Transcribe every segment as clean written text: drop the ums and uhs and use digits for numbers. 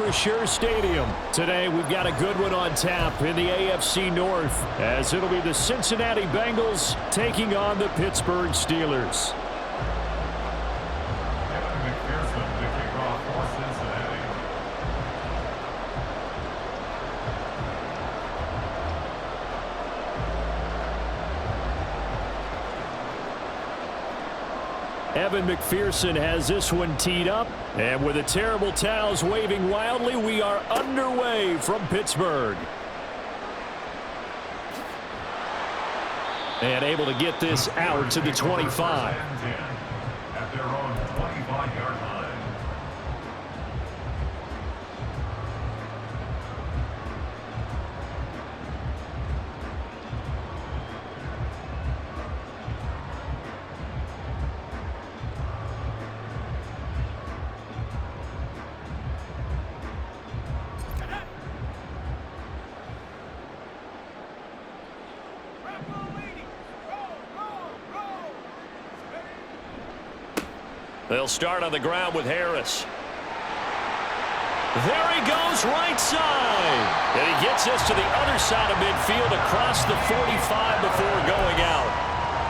Acrisure Stadium. Today we've got a good one on tap in the AFC North, as it'll be the Cincinnati Bengals taking on the Pittsburgh Steelers. Evan McPherson has this one teed up, and with the terrible towels waving wildly, we are underway from Pittsburgh. And able to get this out to the 25. At their own 25-yard line. They'll start on the ground with Harris. There he goes, right side. And he gets us to the other side of midfield across the 45 before going out.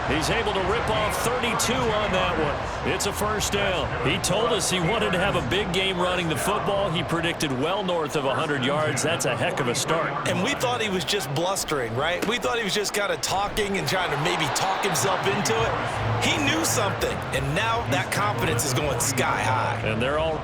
He's able to rip off 32 on that one. It's a first down. He told us he wanted to have a big game running the football. He predicted well north of 100 yards. That's a heck of a start. And we thought he was just blustering, right? We thought he was just kind of talking and trying to maybe talk himself into it. He knew something, and now that confidence is going sky high. And they're all...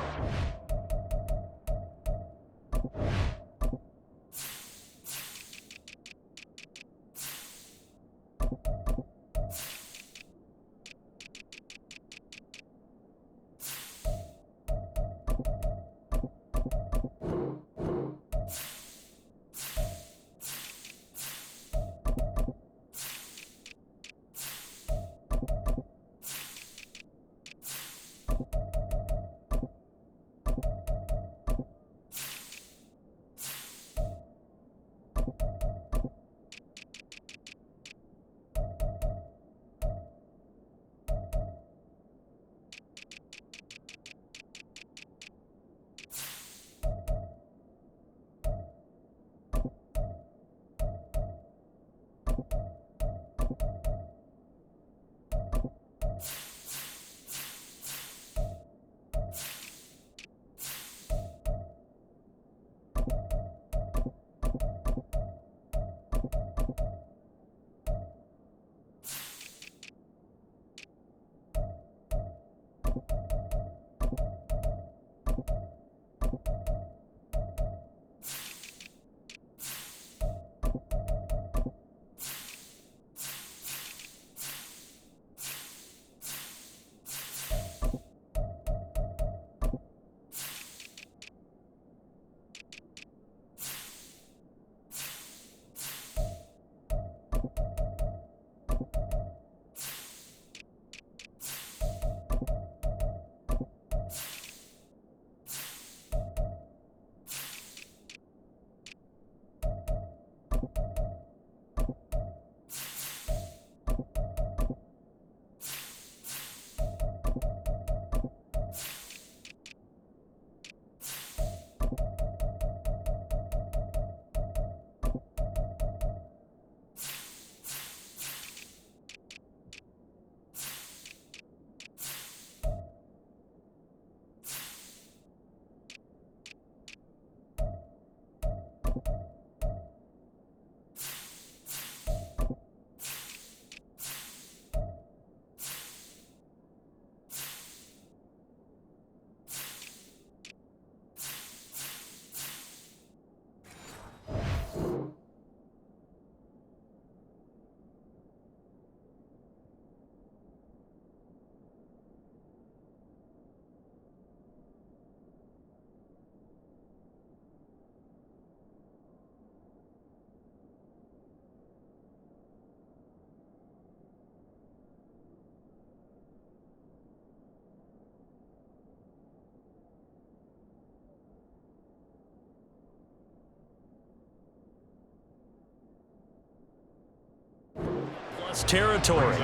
territory.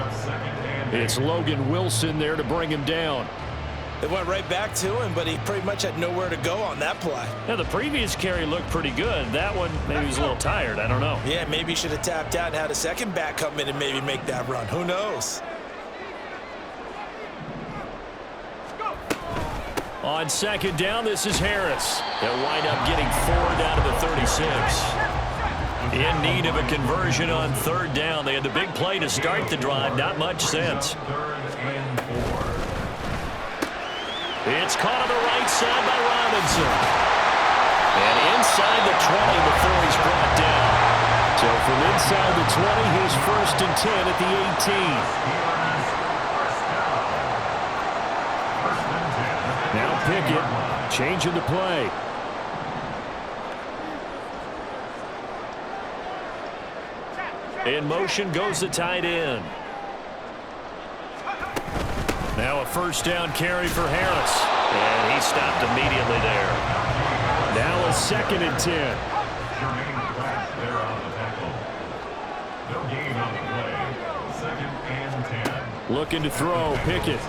It's Logan Wilson there to bring him down. It went right back to him, but he pretty much had nowhere to go on that play. Yeah, the previous carry looked pretty good. That one, maybe he was a little tired. I don't know. Yeah, maybe he should have tapped out and had a second back come in and maybe make that run. Who knows? On second down, this is Harris. They'll wind up getting 4 down to the 36. In need of a conversion on third down. They had the big play to start the drive. Not much sense. It's caught on the right side by Robinson. And inside the 20 before he's brought down. So from inside the 20, here's 1st and 10 at the 18. Now Pickett changing the play. In motion goes the tight end. Now a 1st down carry for Harris. And he stopped immediately there. Now a 2nd and 10. Looking to throw. Pickett.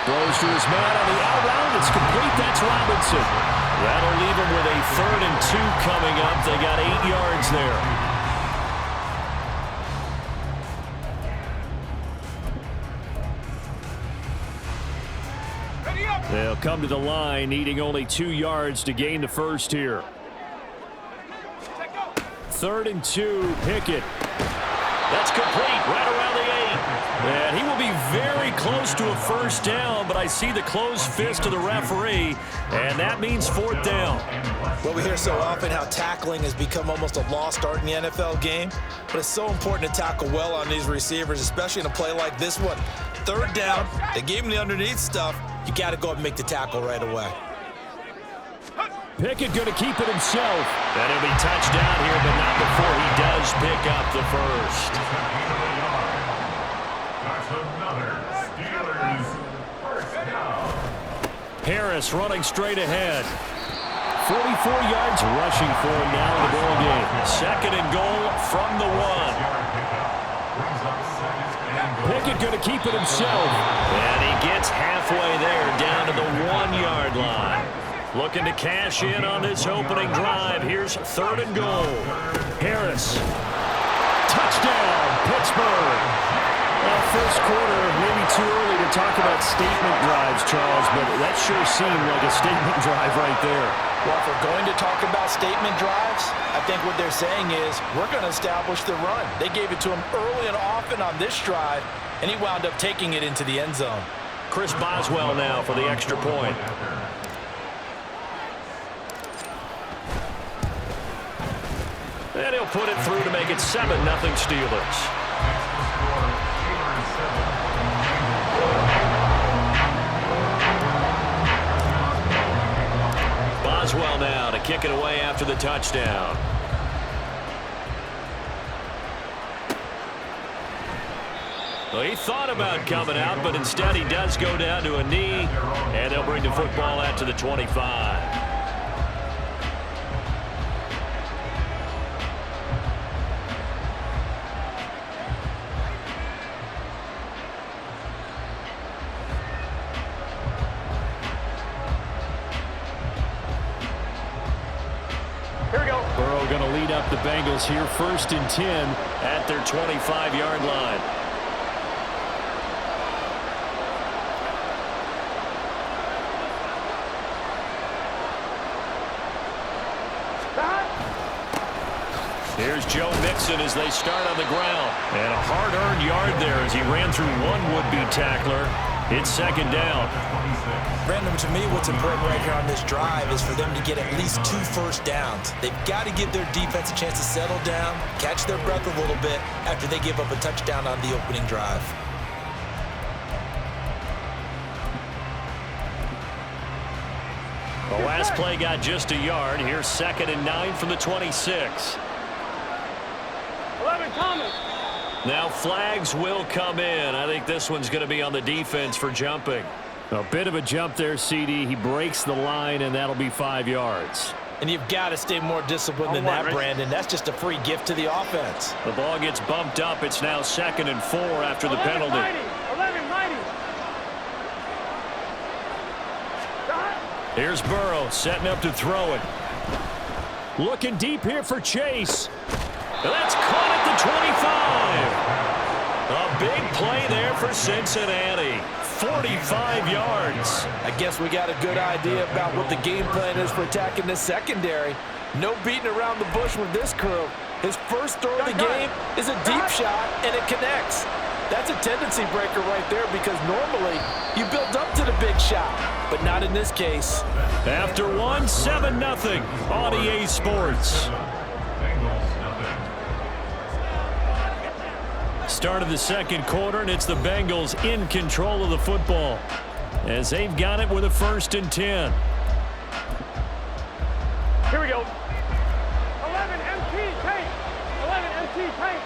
Throws to his man on the out route. It's complete. That's Robinson. That'll leave him with a 3rd and 2 coming up. They got 8 yards there. They'll come to the line, needing only 2 yards to gain the first here. 3rd and 2, Pickett. That's complete, right around the 8. And he will be very close to a 1st down, but I see the closed fist of the referee, and that means 4th down. Well, we hear so often how tackling has become almost a lost art in the NFL game, but it's so important to tackle well on these receivers, especially in a play like this one. 3rd down, they gave him the underneath stuff. You got to go up and make the tackle right away. Pickett going to keep it himself. And he'll be touched down here, but not before he does pick up the 1st. Harris running straight ahead. 44 yards rushing for him now in the ball game. 2nd and goal from the 1. Pickett going to keep it himself. And he gets halfway there, down to the 1-yard line. Looking to cash in on this opening drive. Here's 3rd and goal. Harris. Touchdown, Pittsburgh. Well, first quarter, maybe too early to talk about statement drives, Charles, but that sure seemed like a statement drive right there. Well, if we're going to talk about statement drives, I think what they're saying is we're going to establish the run. They gave it to him early and often on this drive, and he wound up taking it into the end zone. Chris Boswell now for the extra point. And he'll put it through to make it 7-0 Steelers. Boswell now to kick it away after the touchdown. Well, he thought about coming out, but instead he does go down to a knee, and they'll bring the football out to the 25. Burrow going to lead up the Bengals here, 1st and 10 at their 25-yard line. Here's Joe Mixon as they start on the ground. And a hard-earned yard there as he ran through one would-be tackler. It's 2nd down. Brandon, to me, what's important right here on this drive is for them to get at least 2 first downs. They've got to give their defense a chance to settle down, catch their breath a little bit after they give up a touchdown on the opening drive. The last play got just a yard. Here's 2nd and 9 from the 26. 11 coming. Now flags will come in. I think this one's going to be on the defense for jumping. A bit of a jump there, CD. He breaks the line, and that'll be 5 yards. And you've got to stay more disciplined than that, Brandon. That's just a free gift to the offense. The ball gets bumped up. It's now 2nd and 4 after the penalty. 11, mighty. Here's Burrow setting up to throw it. Looking deep here for Chase. That's caught at the 25. A big play there for Cincinnati. 45 yards. I guess we got a good idea about what the game plan is for attacking this secondary. No beating around the bush with this crew. His first throw of the game is a deep shot, and it connects. That's a tendency breaker right there because normally you build up to the big shot, but not in this case. After 7-0 on EA Sports. Start of the second quarter, and it's the Bengals in control of the football as they've got it with a 1st and 10. Here we go. 11 MT tank. 11 MT tank.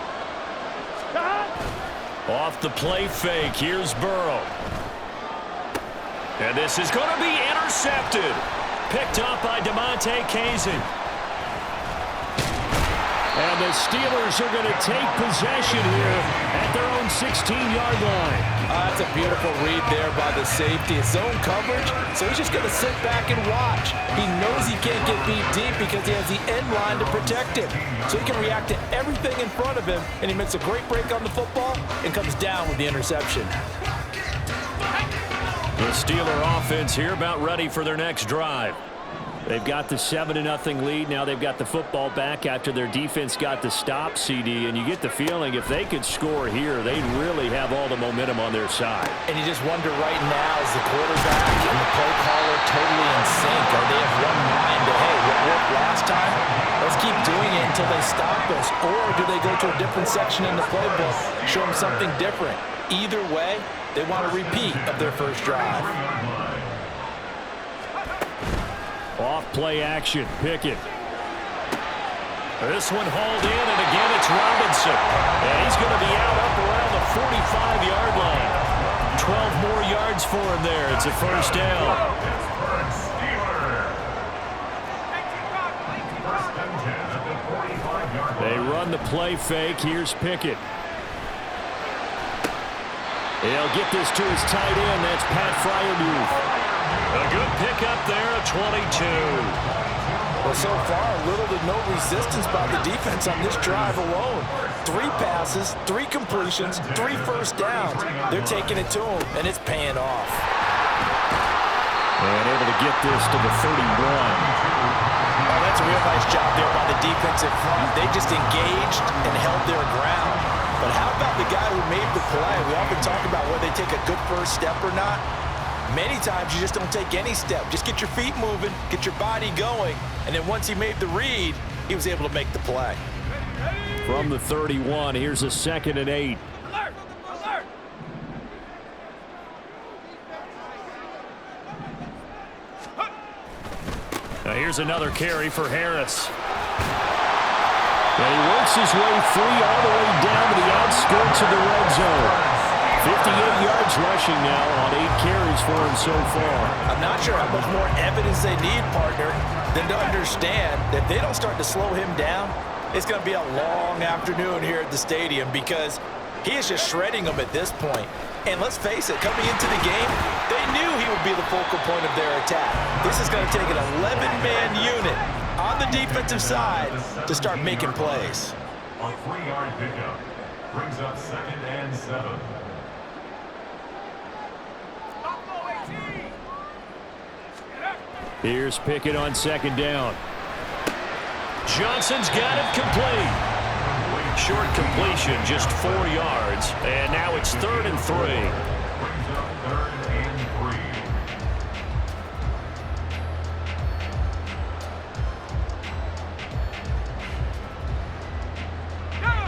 Off the play fake, here's Burrow. And this is going to be intercepted. Picked up by DeMonte Kazin. And the Steelers are going to take possession here at their own 16-yard line. That's a beautiful read there by the safety. It's zone coverage, so he's just going to sit back and watch. He knows he can't get beat deep because he has the end line to protect him. So he can react to everything in front of him, and he makes a great break on the football and comes down with the interception. The Steeler offense here about ready for their next drive. They've got the 7-0 lead. Now they've got the football back after their defense got the stop, CD. And you get the feeling if they could score here, they'd really have all the momentum on their side. And you just wonder right now, is the quarterback and the play caller totally in sync? Are they of one mind that, hey, what worked last time? Let's keep doing it until they stop us. Or do they go to a different section in the playbook, show them something different? Either way, they want a repeat of their first drive. Off play action, Pickett. This one hauled in, and again it's Robinson. And he's going to be out up around the 45-yard line. 12 more yards for him there. It's a 1st down. They run the play fake. Here's Pickett. He'll get this to his tight end. That's Pat Freiermuth. A good pickup there at 22. Well, so far, little to no resistance by the defense on this drive alone. 3 passes, 3 completions, 3 first downs. They're taking it to him, and it's paying off. And able to get this to the 31. Oh, that's a real nice job there by the defensive front. They just engaged and held their ground. But how about the guy who made the play? We often talk about whether they take a good first step or not. Many times you just don't take any step. Just get your feet moving, get your body going, and then once he made the read, he was able to make the play. From the 31, here's a 2nd and 8. Alert! Alert! Now here's another carry for Harris. And he works his way free all the way down to the outskirts of the red zone. 58 yards rushing now on 8 carries for him so far. I'm not sure how much more evidence they need, partner, than to understand that if they don't start to slow him down, it's going to be a long afternoon here at the stadium because he is just shredding them at this point. And let's face it, coming into the game, they knew he would be the focal point of their attack. This is going to take an 11-man unit on the defensive side to start making plays. A 3-yard pickup brings up 2nd and 7. Here's Pickett on 2nd down. Johnson's got it complete. Short completion, just 4 yards. And now it's 3rd and 3. Brings up 3rd and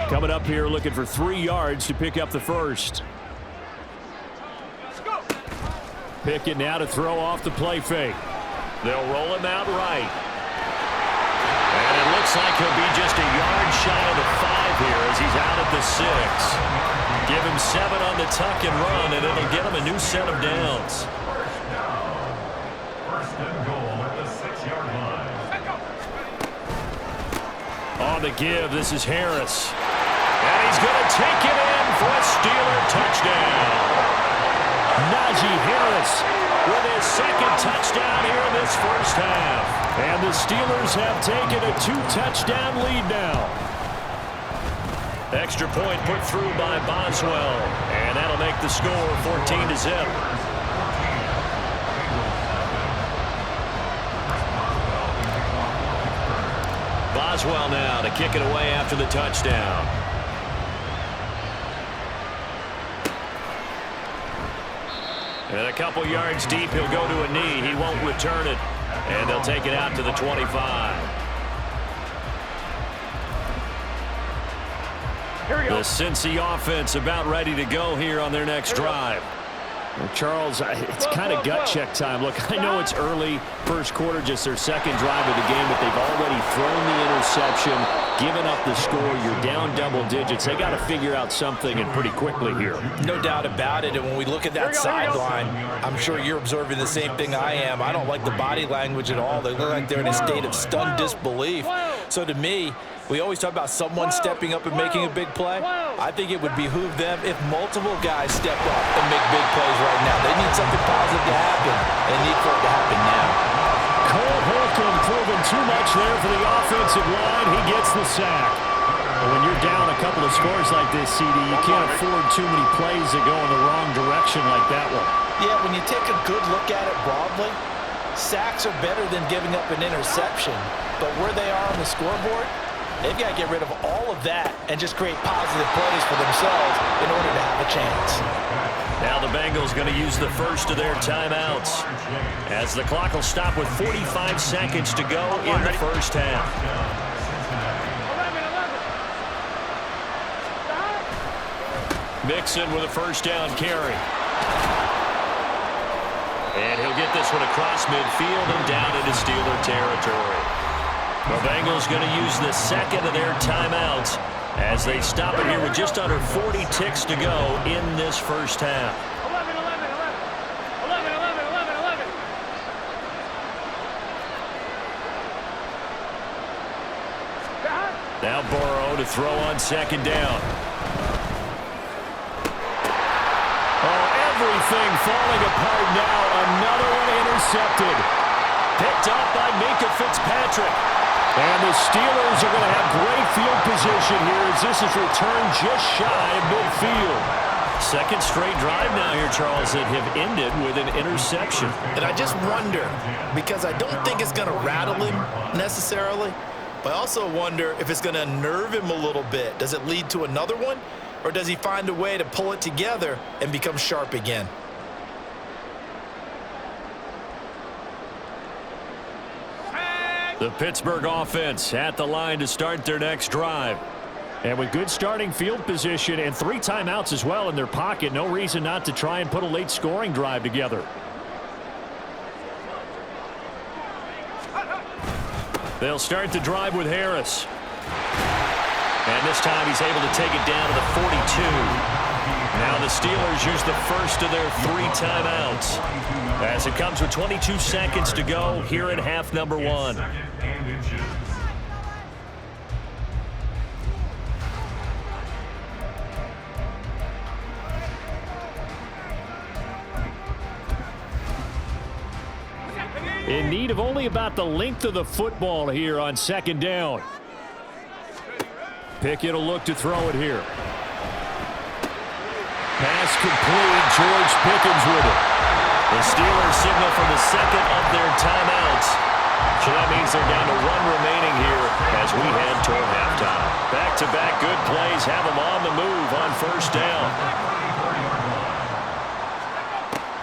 3. Coming up here looking for 3 yards to pick up the first. Pickett now to throw off the play fake. They'll roll him out right. And it looks like he'll be just a yard shy of the 5 here as he's out at the 6. Give him 7 on the tuck and run, and it'll get him a new set of downs. First and goal at the 6-yard line. On the give, this is Harris. And he's going to take it in for a Steeler touchdown. Najee Harris with his second touchdown here in this first half. And the Steelers have taken a 2-touchdown lead now. Extra point put through by Boswell. And that'll make the score 14-0. Boswell now to kick it away after the touchdown. And a couple yards deep, he'll go to a knee. He won't return it. And they'll take it out to the 25. The Cincy offense about ready to go here on their next drive. Well, Charles, it's kind of gut check time. Look, I know it's early, first quarter, just their second drive of the game, but they've already thrown the interception, given up the score. You're down double digits. They got to figure out something, and pretty quickly here. No doubt about it. And when we look at that sideline, I'm sure you're observing the same thing I am. I don't like the body language at all. They look like they're in a state of stunned disbelief. So to me, we always talk about someone stepping up and making a big play. I think it would behoove them if multiple guys step up and make big plays right now. They need something positive to happen, and need for it to happen now. Cole Holcomb proving too much there for the offensive line. He gets the sack. But when you're down a couple of scores like this, CD, you can't afford too many plays that go in the wrong direction like that one. Yeah, when you take a good look at it broadly, sacks are better than giving up an interception. But where they are on the scoreboard, they've got to get rid of all of that and just create positive plays for themselves in order to have a chance. Now the Bengals going to use the first of their timeouts as the clock will stop with 45 seconds to go in the first half. 11. Mixon with a first down carry. And he'll get this one across midfield and down into Steeler territory. The Bengals going to use the second of their timeouts as they stop it here with just under 40 ticks to go in this first half. 11. Now Burrow to throw on second down. Oh, everything falling apart now. Another one intercepted. Picked up by Minkah Fitzpatrick. And the Steelers are going to have great field position here as this is returned just shy of midfield. Second straight drive now here, Charles, that have ended with an interception. And I just wonder, because I don't think it's going to rattle him necessarily, but I also wonder if it's going to unnerve him a little bit. Does it lead to another one, or does he find a way to pull it together and become sharp again? The Pittsburgh offense at the line to start their next drive. And with good starting field position and 3 timeouts as well in their pocket, no reason not to try and put a late scoring drive together. They'll start the drive with Harris. And this time he's able to take it down to the 42. Now the Steelers use the first of their 3 timeouts as it comes with 22 seconds to go here in half number 1. In need of only about the length of the football here on second down. Pickett will look to throw it here. Pass complete. George Pickens with it. The Steelers signal for the second of their timeouts. So that means they're down to 1 remaining here as we head toward halftime. Back-to-back good plays have them on the move on first down.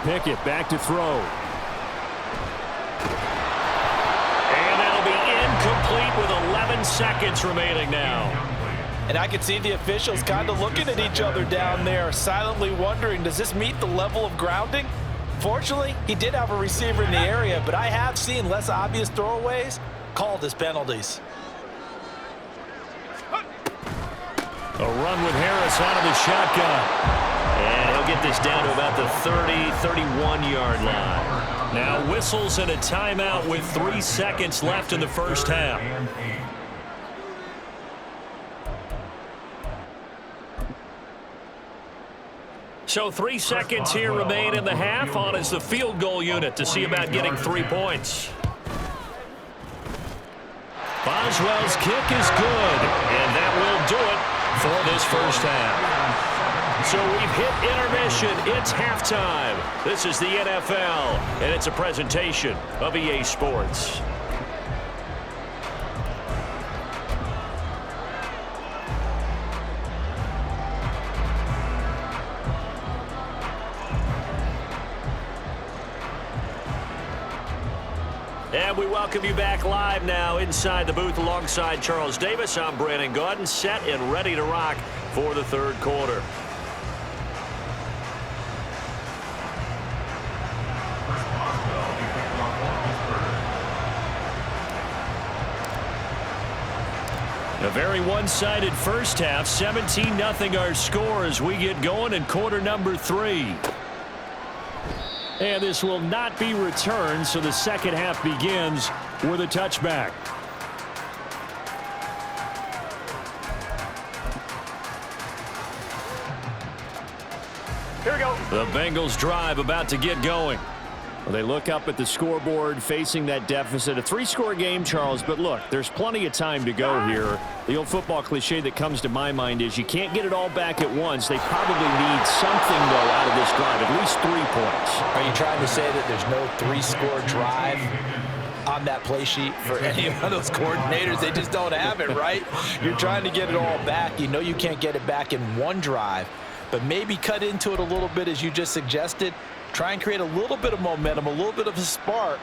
Pickett back to throw. And that'll be incomplete with 11 seconds remaining now. And I can see the officials kind of looking at each other down there, silently wondering, does this meet the level of grounding? Fortunately, he did have a receiver in the area, but I have seen less obvious throwaways called as penalties. A run with Harris out of the shotgun. And he'll get this down to about the 30-31-yard line. Now whistles and a timeout with 3 seconds left in the first half. So 3 seconds here remain in the half. On is the field goal unit to see about getting 3 points. Boswell's kick is good, and that will do it for this first half. So we've hit intermission. It's halftime. This is the NFL, and it's a presentation of EA Sports. And we welcome you back live now inside the booth alongside Charles Davis. I'm Brandon Gaudin, set and ready to rock for the third quarter. A very one-sided first half, 17-0 our score as we get going in quarter number 3. And this will not be returned, so the second half begins with a touchback. Here we go. The Bengals drive about to get going. Well, they look up at the scoreboard facing that deficit. A 3-score game, Charles, but look, there's plenty of time to go here. The old football cliche that comes to my mind is you can't get it all back at once. They probably need something, though, out of this drive, at least 3 points. Are you trying to say that there's no 3-score drive on that play sheet for any of those coordinators? They just don't have it, right? You're trying to get it all back. You know you can't get it back in one drive, but maybe cut into it a little bit as you just suggested. Try and create a little bit of momentum, a little bit of a spark,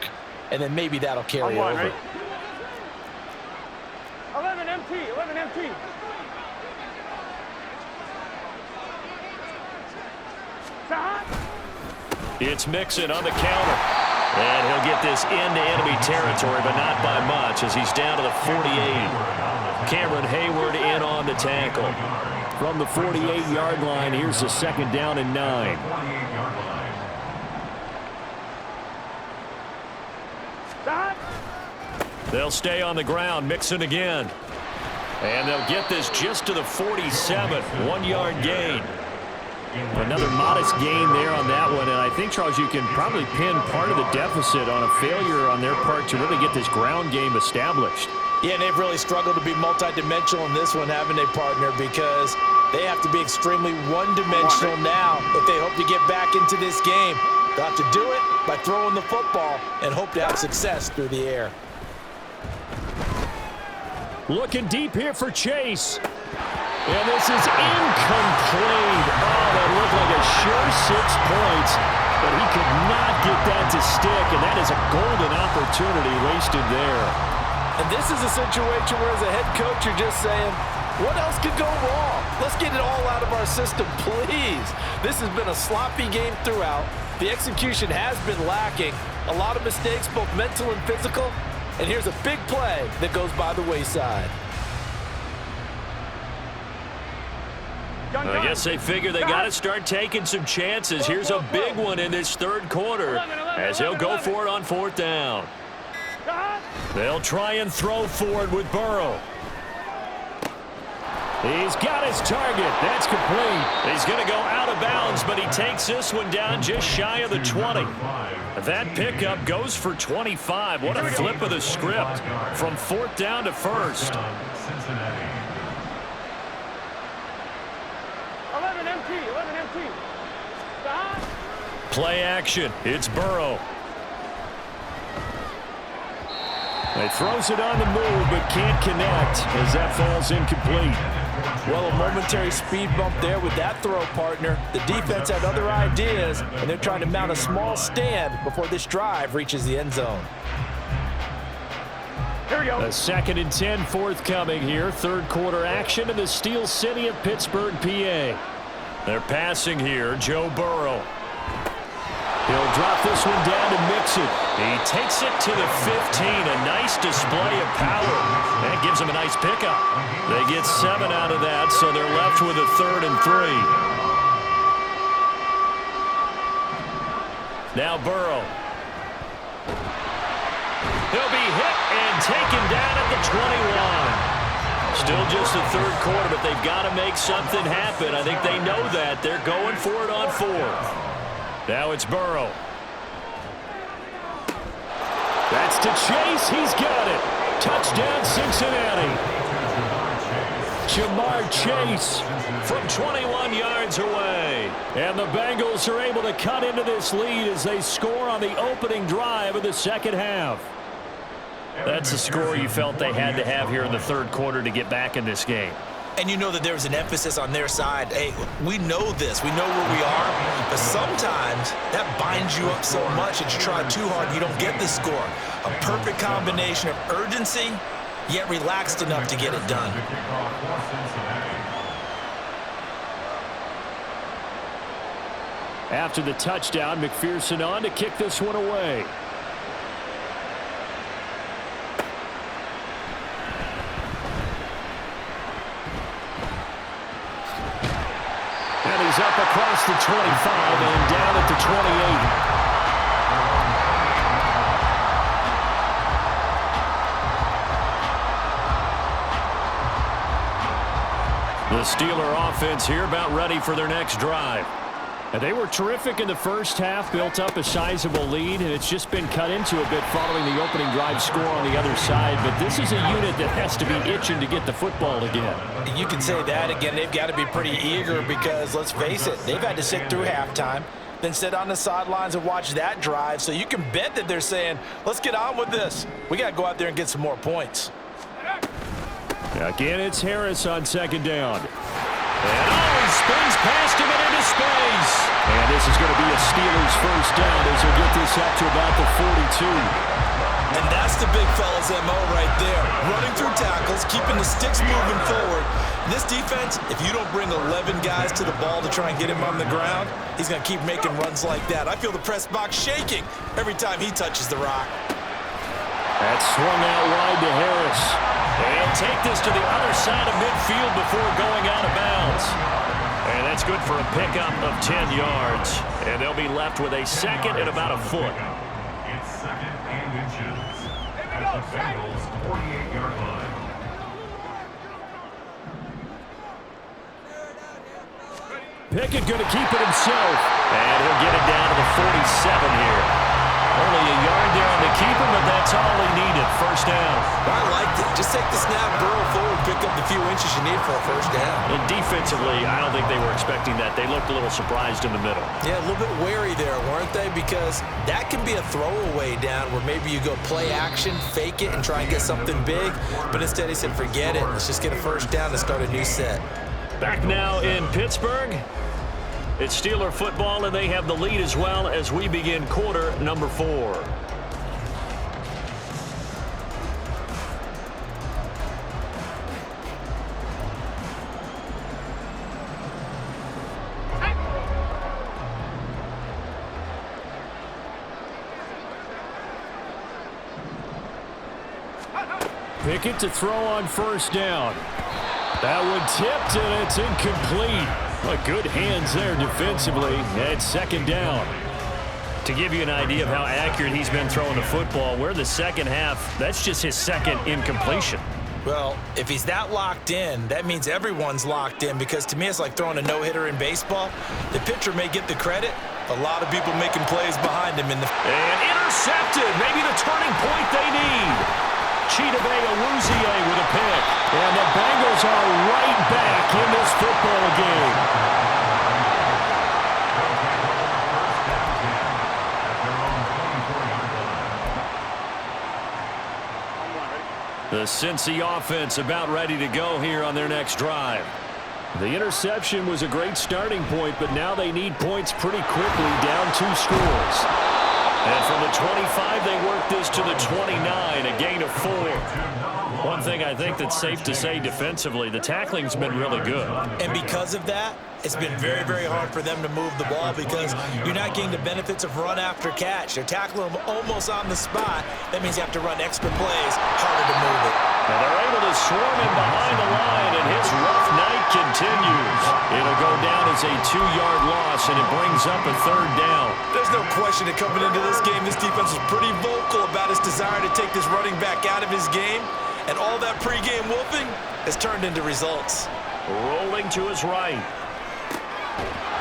and then maybe that'll carry over. Right? 11 MT, 11 MT. It's Mixon on the counter. And he'll get this into enemy territory, but not by much as he's down to the 48. Cameron Hayward in on the tackle. From the 48-yard line, here's the second down and 9. They'll stay on the ground. Mixon again. And they'll get this just to the 47. 1-yard gain. Another modest gain there on that one. And I think, Charles, you can probably pin part of the deficit on a failure on their part to really get this ground game established. Yeah, and they've really struggled to be multidimensional in this one, haven't they, partner? Because they have to be extremely one-dimensional now if they hope to get back into this game. They'll have to do it by throwing the football and hope to have success through the air. Looking deep here for Chase. And this is incomplete. Oh, that looked like a sure 6 points, but he could not get that to stick, and that is a golden opportunity wasted there. And this is a situation where as a head coach you're just saying, what else could go wrong? Let's get it all out of our system, please. This has been a sloppy game throughout. The execution has been lacking. A lot of mistakes, both mental and physical. And here's a big play that goes by the wayside. I guess they figure they got to start taking some chances. Here's a big one in this third quarter as he'll go for it on 4th down. They'll try and throw forward with Burrow. He's got his target. That's complete. He's going to go out of bounds, but he takes this one down just shy of the 20. That pickup goes for 25. What a flip of the script from 4th down to 1st. 11 MT, 11 MT. Play action. It's Burrow. He throws it on the move, but can't connect as that falls incomplete. Well, a momentary speed bump there with that throw, partner. The defense had other ideas, and they're trying to mount a small stand before this drive reaches the end zone. Here we go. A 2nd and 10 forthcoming here. Third quarter action in the Steel City of Pittsburgh, PA. They're passing here. Joe Burrow. He'll drop this one down to Mixon. He takes it to the 15. A nice display of power. That gives him a nice pickup. They get 7 out of that, so they're left with a 3rd and 3. Now Burrow. He'll be hit and taken down at the 21. Still just the third quarter, but they've got to make something happen. I think they know that. They're going for it on fourth. Now it's Burrow. That's to Chase. He's got it. Touchdown, Cincinnati. Jamar Chase from 21 yards away. And the Bengals are able to cut into this lead as they score on the opening drive of the second half. That's the score you felt they had to have here in the third quarter to get back in this game. And you know that there was an emphasis on their side. Hey, we know this. We know where we are. But sometimes that binds you up so much that you try too hard, you don't get the score. A perfect combination of urgency, yet relaxed enough to get it done. After the touchdown, McPherson on to kick this one away. And he's up across the 25 and down at the 28. The Steeler offense here about ready for their next drive. And they were terrific in the first half, built up a sizable lead, and it's just been cut into a bit following the opening drive score on the other side. But this is a unit that has to be itching to get the football again. You can say that again. They've got to be pretty eager because, let's face it, they've had to sit through halftime, then sit on the sidelines and watch that drive. So you can bet that they're saying, let's get on with this. We got to go out there and get some more points. Again, it's Harris on second down. And he spins past him and into space. And this is going to be a Steelers first down as they'll get this up to about the 42. And that's the big fella's MO right there. Running through tackles, keeping the sticks moving forward. This defense, if you don't bring 11 guys to the ball to try and get him on the ground, he's going to keep making runs like that. I feel the press box shaking every time he touches the rock. That's swung out wide to Harris. They'll take this to the other side of midfield before going out of bounds. And that's good for a pickup of 10 yards. And they'll be left with a second and about a foot. It's second and inches at the Bengals' 48-yard line. Pickett going to keep it himself. And he'll get it down to the 47 here. Only a yard there on the keeper, but that's all he needed. First down. I liked it. Just take the snap, burrow forward, pick up the few inches you need for a first down. And defensively, I don't think they were expecting that. They looked a little surprised in the middle. Yeah, a little bit wary there, weren't they? Because that can be a throwaway down where maybe you go play action, fake it, and try and get something big. But instead he said, forget it. Let's just get a first down and start a new set. Back now in Pittsburgh. It's Steeler football, and they have the lead as well as we begin quarter number 4. Pickett to throw on first down. That one tipped, and it's incomplete. But good hands there defensively at second down. To give you an idea of how accurate he's been throwing the football, we're the second half. That's just his second incompletion. Well, if he's that locked in, that means everyone's locked in, because to me it's like throwing a no-hitter in baseball. The pitcher may get the credit. A lot of people making plays behind him. And intercepted. Maybe the turning point they need. Chidobe Awuzie with a pick. And the Bengals are right back in this football game. The Cincy offense about ready to go here on their next drive. The interception was a great starting point, but now they need points pretty quickly, down 2 scores. And from the 25, they work this to the 29, a gain of 4. One thing I think that's safe to say defensively, the tackling's been really good. And because of that, it's been very, very hard for them to move the ball, because you're not getting the benefits of run after catch. They're tackling them almost on the spot. That means you have to run extra plays, harder to move it. And they're able to swarm him behind the line, and his rough night continues. It'll go down as a 2-yard loss, and it brings up a third down. There's no question that coming into this game, this defense was pretty vocal about its desire to take this running back out of his game. And all that pregame whooping has turned into results. Rolling to his right.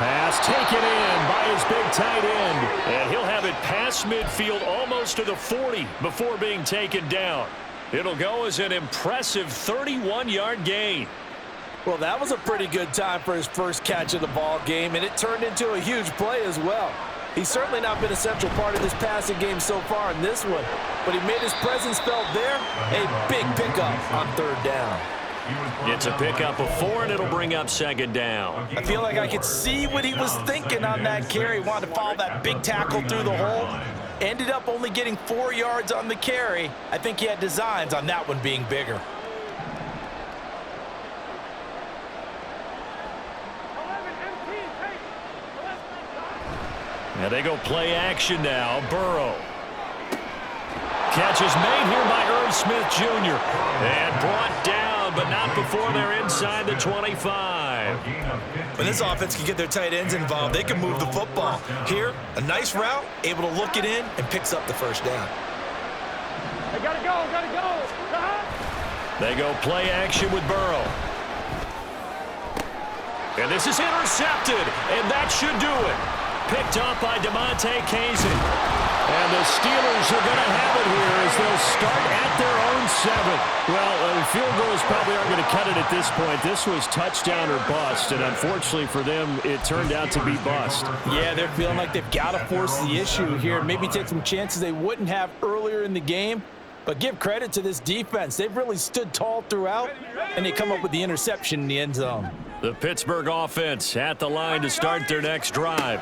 Pass taken in by his big tight end. And he'll have it past midfield almost to the 40 before being taken down. It'll go as an impressive 31-yard gain. Well, that was a pretty good time for his first catch of the ball game, and it turned into a huge play as well. He's certainly not been a central part of this passing game so far in this one, but he made his presence felt there. A big pickup on third down. It's a pickup of 4, and it'll bring up second down. I feel like I could see what he was thinking on that carry. He wanted to follow that big tackle through the hole. Ended up only getting 4 yards on the carry. I think he had designs on that one being bigger. Now they go play action now. Burrow. Catch is made here by Irv Smith Jr. And brought down, but not before they're inside the 25. When this offense can get their tight ends involved, they can move the football. Here, a nice route, able to look it in, and picks up the first down. They gotta go, gotta go. They go play action with Burrow. And this is intercepted, and that should do it. Picked up by DeMonte Kazin. And the Steelers are going to have it here as they'll start at their own 7. Well, field goals probably aren't going to cut it at this point. This was touchdown or bust, and unfortunately for them, it turned out to be bust. Yeah, they're feeling like they've got to force the issue here. Maybe take some chances they wouldn't have earlier in the game. But give credit to this defense. They've really stood tall throughout, and they come up with the interception in the end zone. The Pittsburgh offense at the line to start their next drive.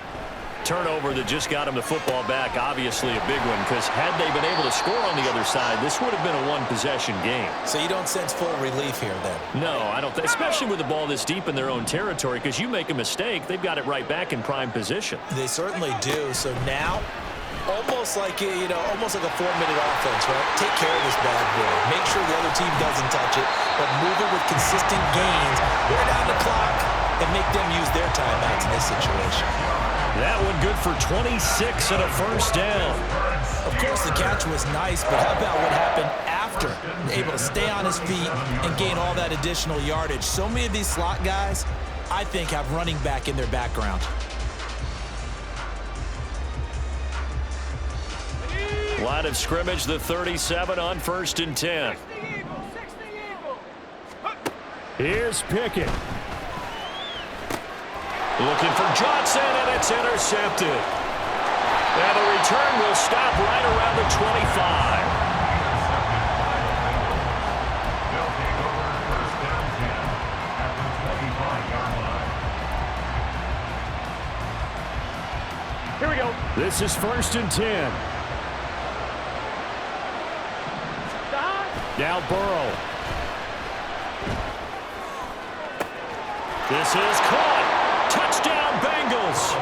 Turnover that just got them the football back, obviously a big one, because had they been able to score on the other side, this would have been a one-possession game. So you don't sense full relief here then? No, I don't think, especially with the ball this deep in their own territory, because you make a mistake, they've got it right back in prime position. They certainly do. So now, almost like a 4-minute offense, right? Take care of this bad boy. Make sure the other team doesn't touch it, but move it with consistent gains. Wear down the clock and make them use their timeouts in this situation. That one good for 26 and a first down. Of course, the catch was nice, but how about what happened after? Able to stay on his feet and gain all that additional yardage. So many of these slot guys, I think, have running back in their background. Line of scrimmage, the 37 on 1st and 10. Here's Pickett. Looking for Johnson, and it's intercepted. And the return will stop right around the 25. They'll take over first down 10 at the 25-yard line. Here we go. This is 1st and 10. Now Burrow. This is caught. Touchdown, Bengals.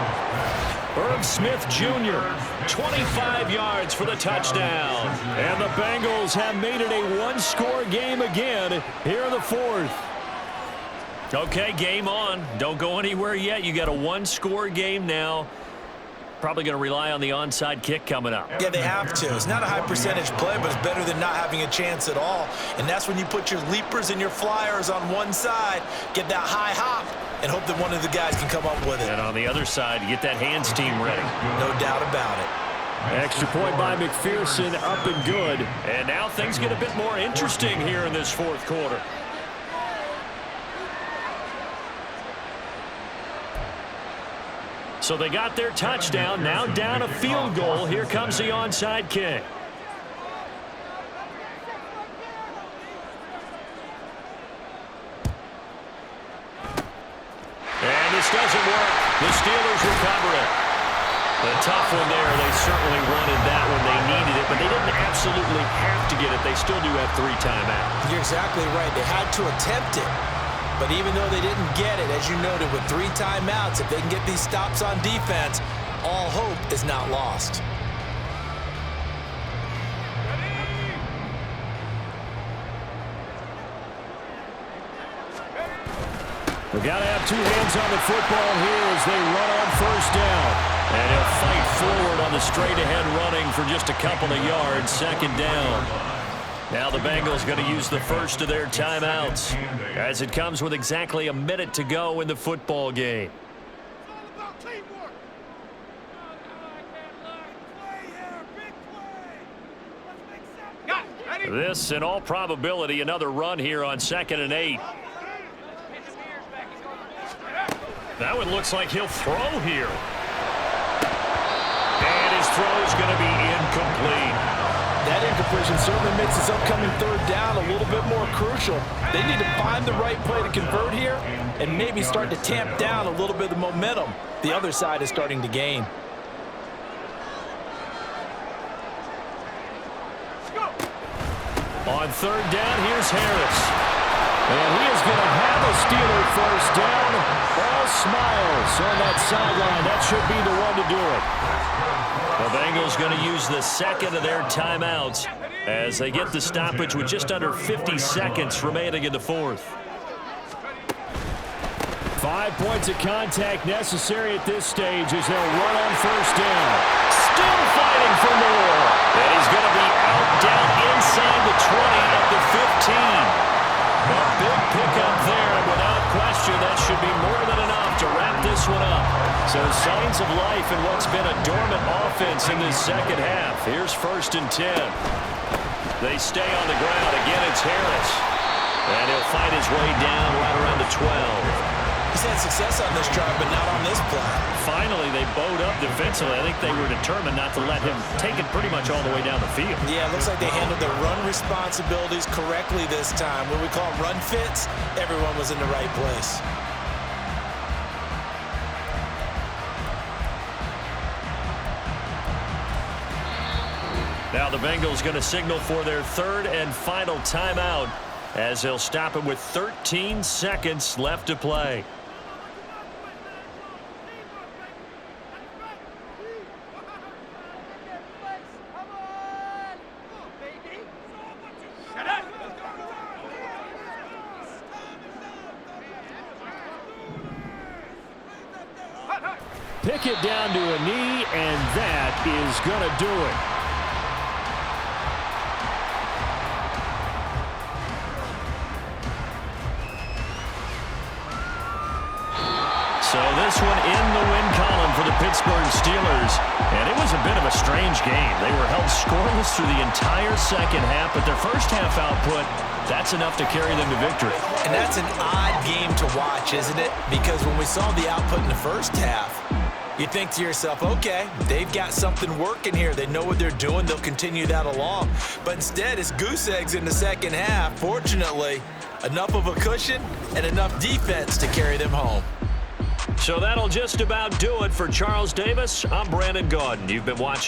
Irv Smith Jr., 25 yards for the touchdown. And the Bengals have made it a one-score game again here in the 4th. Okay, game on. Don't go anywhere yet. You got a one-score game now. Probably going to rely on the onside kick coming up. Yeah, they have to. It's not a high percentage play, but it's better than not having a chance at all. And that's when you put your leapers and your flyers on one side, get that high hop, and hope that one of the guys can come up with it. And on the other side, you get that hands team ready. No doubt about it. Extra point by McPherson, up and good. And now things get a bit more interesting here in this 4th quarter. So they got their touchdown, now down a field goal. Here comes the onside kick. And this doesn't work. The Steelers recover it. A tough one there. They certainly wanted that when they needed it, but they didn't absolutely have to get it. They still do have 3 timeouts. You're exactly right. They had to attempt it. But even though they didn't get it, as you noted, with 3 timeouts, if they can get these stops on defense, all hope is not lost. We've got to have 2 hands on the football here as they run on 1st down. And he'll fight forward on the straight-ahead running for just a couple of yards. 2nd down. Now the Bengals going to use the first of their timeouts as it comes with exactly a minute to go in the football game. This, in all probability, another run here on 2nd and 8. That one looks like he'll throw here. And his throw is going to be incomplete. That incompletion certainly makes this upcoming 3rd down a little bit more crucial. They need to find the right play to convert here and maybe start to tamp down a little bit of momentum the other side is starting to gain. On 3rd down, here's Harris. And he is going to have a Steeler first down. All smiles on that sideline. That should be the one to do it. The Bengals going to use the 2nd of their timeouts as they get the stoppage with just under 50 seconds remaining in the 4th. 5 points of contact necessary at this stage as they'll run on 1st down. Still fighting for more. And he's going to be out down inside the 20 at the 15. A big pickup there, and without question, that should be more than enough to wrap this one up. So signs of life in what's been a dormant offense in this 2nd half. Here's 1st and 10. They stay on the ground. Again, it's Harris. And he'll fight his way down right around the 12. He's had success on this drive, but not on this play. Finally, they bowed up defensively. I think they were determined not to let him take it pretty much all the way down the field. Yeah, it looks like they handled their run responsibilities correctly this time. When we call them run fits, everyone was in the right place. Now the Bengals going to signal for their 3rd and final timeout as they'll stop it with 13 seconds left to play. Pickett down to a knee, and that is going to do it. So this one in the win column for the Pittsburgh Steelers. And it was a bit of a strange game. They were held scoreless through the entire 2nd half, but their first half output, that's enough to carry them to victory. And that's an odd game to watch, isn't it? Because when we saw the output in the first half, you think to yourself, okay, they've got something working here. They know what they're doing. They'll continue that along. But instead, it's goose eggs in the 2nd half. Fortunately, enough of a cushion and enough defense to carry them home. So that'll just about do it for Charles Davis. I'm Brandon Gaudin. You've been watching